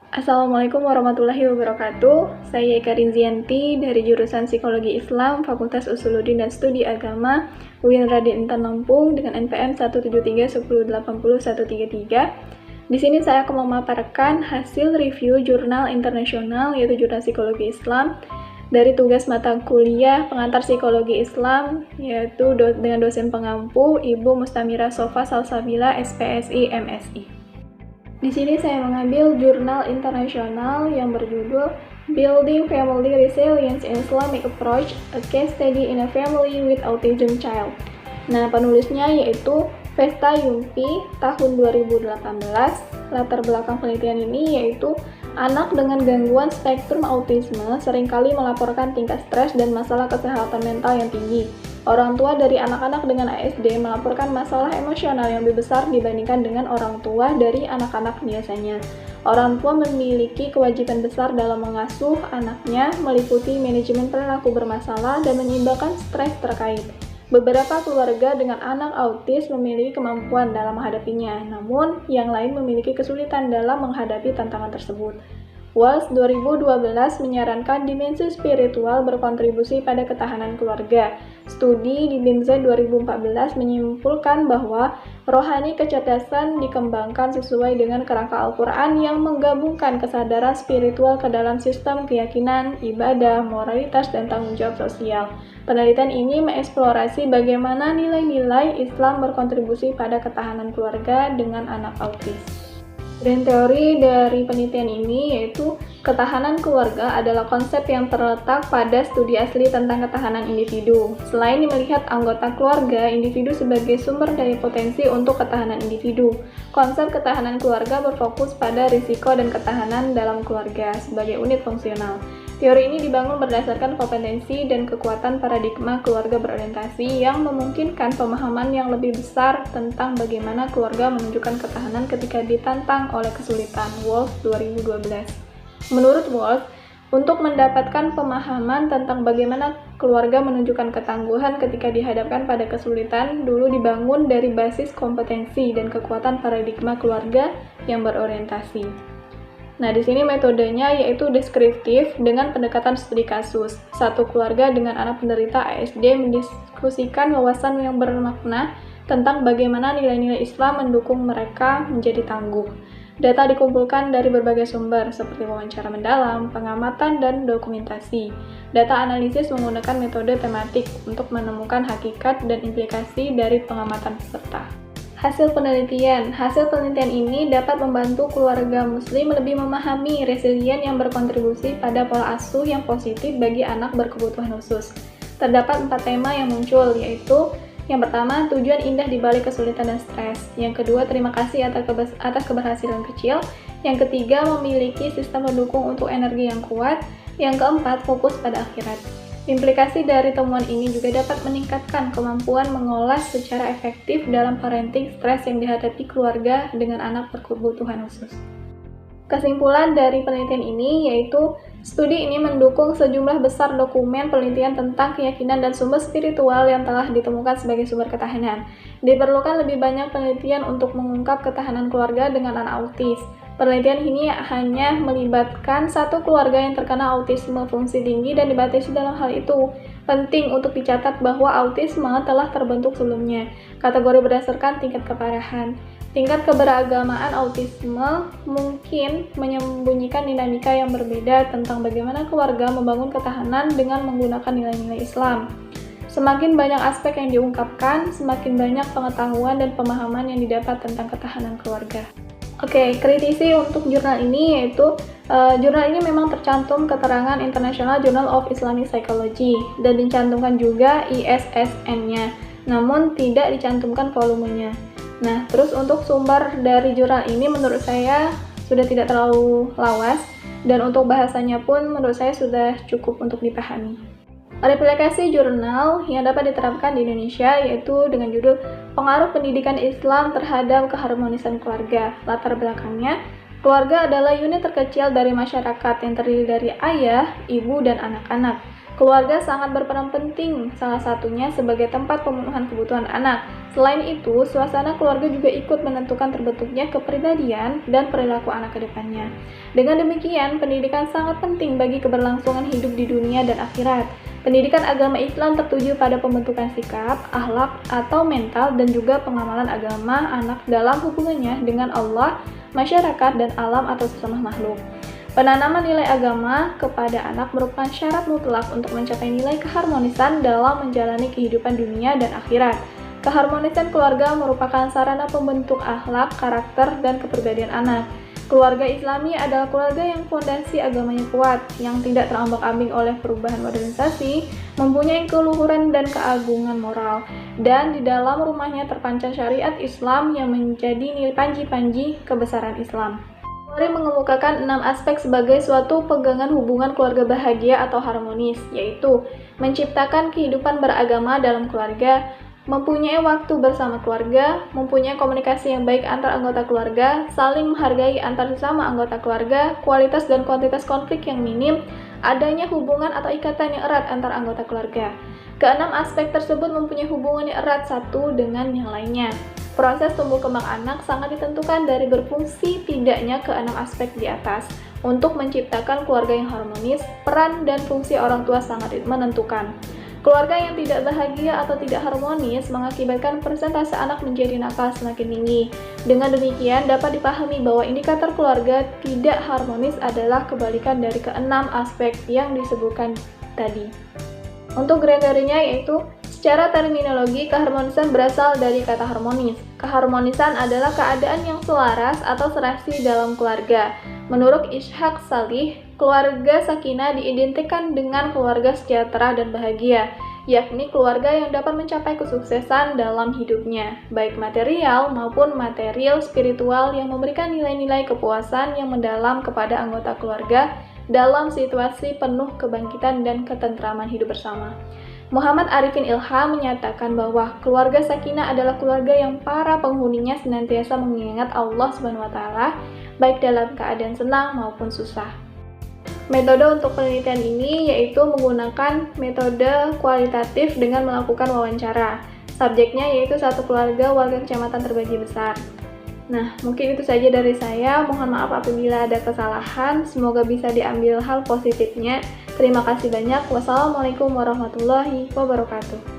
Assalamualaikum warahmatullahi wabarakatuh. Saya Eka Rinzianti dari jurusan Psikologi Islam, Fakultas Usuluddin dan Studi Agama, UIN Raden Intan Lampung dengan NPM 1731080-133. Di sini saya akan memaparkan hasil review jurnal internasional yaitu Jurnal Psikologi Islam dari tugas mata kuliah pengantar psikologi Islam yaitu dengan dosen pengampu Ibu Mustamira Sofa Salsabila SPSI MSI. Di sini saya mengambil jurnal internasional yang berjudul Building Family Resilience in Islamic Approach, a Case Study in a Family with Autism Child. Nah, penulisnya yaitu Vesta Yumpi tahun 2018. Latar belakang penelitian ini yaitu anak dengan gangguan spektrum autisme seringkali melaporkan tingkat stres dan masalah kesehatan mental yang tinggi. Orang tua dari anak-anak dengan ASD melaporkan masalah emosional yang lebih besar dibandingkan dengan orang tua dari anak-anak biasanya. Orang tua memiliki kewajiban besar dalam mengasuh anaknya, meliputi manajemen perilaku bermasalah dan menyeimbangkan stres terkait. Beberapa keluarga dengan anak autis memiliki kemampuan dalam menghadapinya, namun yang lain memiliki kesulitan dalam menghadapi tantangan tersebut. Walsh 2012 menyarankan dimensi spiritual berkontribusi pada ketahanan keluarga. Studi di BIMSA 2014 menyimpulkan bahwa rohani kecerdasan dikembangkan sesuai dengan kerangka Al-Quran yang menggabungkan kesadaran spiritual ke dalam sistem keyakinan, ibadah, moralitas, dan tanggung jawab sosial. Penelitian ini mengeksplorasi bagaimana nilai-nilai Islam berkontribusi pada ketahanan keluarga dengan anak autis. Dan teori dari penelitian ini yaitu ketahanan keluarga adalah konsep yang terletak pada studi asli tentang ketahanan individu. Selain melihat anggota keluarga, individu sebagai sumber dari potensi untuk ketahanan individu. Konsep ketahanan keluarga berfokus pada risiko dan ketahanan dalam keluarga sebagai unit fungsional. Teori ini dibangun berdasarkan kompetensi dan kekuatan paradigma keluarga berorientasi yang memungkinkan pemahaman yang lebih besar tentang bagaimana keluarga menunjukkan ketahanan ketika ditantang oleh kesulitan. Walsh 2012. Menurut Walsh, untuk mendapatkan pemahaman tentang bagaimana keluarga menunjukkan ketangguhan ketika dihadapkan pada kesulitan, dulu dibangun dari basis kompetensi dan kekuatan paradigma keluarga yang berorientasi. Nah, di sini metodenya yaitu deskriptif dengan pendekatan studi kasus. Satu keluarga dengan anak penderita ASD mendiskusikan wawasan yang bermakna tentang bagaimana nilai-nilai Islam mendukung mereka menjadi tangguh. Data dikumpulkan dari berbagai sumber seperti wawancara mendalam, pengamatan, dan dokumentasi. Data analisis menggunakan metode tematik untuk menemukan hakikat dan implikasi dari pengamatan peserta. Hasil penelitian ini dapat membantu keluarga muslim lebih memahami resilien yang berkontribusi pada pola asuh yang positif bagi anak berkebutuhan khusus. Terdapat 4 tema yang muncul, yaitu yang pertama, tujuan indah di balik kesulitan dan stres. Yang kedua, terima kasih atas keberhasilan kecil. Yang ketiga, memiliki sistem pendukung untuk energi yang kuat. Yang keempat, fokus pada akhirat. Implikasi dari temuan ini juga dapat meningkatkan kemampuan mengolah secara efektif dalam parenting stres yang dihadapi keluarga dengan anak berkebutuhan khusus. Kesimpulan dari penelitian ini yaitu studi ini mendukung sejumlah besar dokumen penelitian tentang keyakinan dan sumber spiritual yang telah ditemukan sebagai sumber ketahanan. Diperlukan lebih banyak penelitian untuk mengungkap ketahanan keluarga dengan anak autis. Penelitian ini hanya melibatkan satu keluarga yang terkena autisme fungsi tinggi dan dibatasi dalam hal itu. Penting untuk dicatat bahwa autisme telah terbentuk sebelumnya. Kategori berdasarkan tingkat keparahan. Tingkat keberagamaan autisme mungkin menyembunyikan dinamika yang berbeda tentang bagaimana keluarga membangun ketahanan dengan menggunakan nilai-nilai Islam. Semakin banyak aspek yang diungkapkan, semakin banyak pengetahuan dan pemahaman yang didapat tentang ketahanan keluarga. Oke, kritisi untuk jurnal ini yaitu jurnal ini memang tercantum keterangan International Journal of Islamic Psychology dan dicantumkan juga ISSN-nya, namun tidak dicantumkan volumenya. Nah, terus untuk sumber dari jurnal ini menurut saya sudah tidak terlalu lawas dan untuk bahasanya pun menurut saya sudah cukup untuk dipahami. Aplikasi jurnal yang dapat diterapkan di Indonesia yaitu dengan judul Pengaruh Pendidikan Islam Terhadap Keharmonisan Keluarga. Latar belakangnya, keluarga adalah unit terkecil dari masyarakat yang terdiri dari ayah, ibu, dan anak-anak. Keluarga sangat berperan penting, salah satunya sebagai tempat pemenuhan kebutuhan anak. Selain itu, suasana keluarga juga ikut menentukan terbentuknya kepribadian dan perilaku anak ke depannya. Dengan demikian, pendidikan sangat penting bagi keberlangsungan hidup di dunia dan akhirat. Pendidikan agama Islam tertuju pada pembentukan sikap, akhlak, atau mental, dan juga pengamalan agama anak dalam hubungannya dengan Allah, masyarakat, dan alam atau sesama makhluk. Penanaman nilai agama kepada anak merupakan syarat mutlak untuk mencapai nilai keharmonisan dalam menjalani kehidupan dunia dan akhirat. Keharmonisan keluarga merupakan sarana pembentuk akhlak, karakter, dan kepribadian anak. Keluarga Islami adalah keluarga yang fondasi agamanya kuat, yang tidak terombang-ambing oleh perubahan modernisasi, mempunyai keluhuran dan keagungan moral, dan di dalam rumahnya terpancar syariat Islam yang menjadi nilai panji-panji kebesaran Islam. Mari mengemukakan 6 aspek sebagai suatu pegangan hubungan keluarga bahagia atau harmonis, yaitu menciptakan kehidupan beragama dalam keluarga, mempunyai waktu bersama keluarga, mempunyai komunikasi yang baik antar anggota keluarga, saling menghargai antar sesama anggota keluarga, kualitas dan kuantitas konflik yang minim, adanya hubungan atau ikatan yang erat antar anggota keluarga. Keenam aspek tersebut mempunyai hubungan yang erat satu dengan yang lainnya. Proses tumbuh kembang anak sangat ditentukan dari berfungsi tidaknya keenam aspek di atas. Untuk menciptakan keluarga yang harmonis, peran dan fungsi orang tua sangat menentukan. Keluarga yang tidak bahagia atau tidak harmonis mengakibatkan persentase anak menjadi nakal semakin tinggi. Dengan demikian, dapat dipahami bahwa indikator keluarga tidak harmonis adalah kebalikan dari keenam aspek yang disebutkan tadi. Untuk kriterianya yaitu, secara terminologi, keharmonisan berasal dari kata harmonis. Keharmonisan adalah keadaan yang selaras atau serasi dalam keluarga. Menurut Ishaq Salih, keluarga sakinah diidentikan dengan keluarga sejahtera dan bahagia, yakni keluarga yang dapat mencapai kesuksesan dalam hidupnya, baik material maupun material spiritual yang memberikan nilai-nilai kepuasan yang mendalam kepada anggota keluarga dalam situasi penuh kebangkitan dan ketentraman hidup bersama. Muhammad Arifin Ilham menyatakan bahwa keluarga sakinah adalah keluarga yang para penghuninya senantiasa mengingat Allah SWT, baik dalam keadaan senang maupun susah. Metode untuk penelitian ini yaitu menggunakan metode kualitatif dengan melakukan wawancara. Subjeknya yaitu satu keluarga warga kecamatan terbagi besar. Nah, mungkin itu saja dari saya. Mohon maaf apabila ada kesalahan. Semoga bisa diambil hal positifnya. Terima kasih banyak. Wassalamualaikum warahmatullahi wabarakatuh.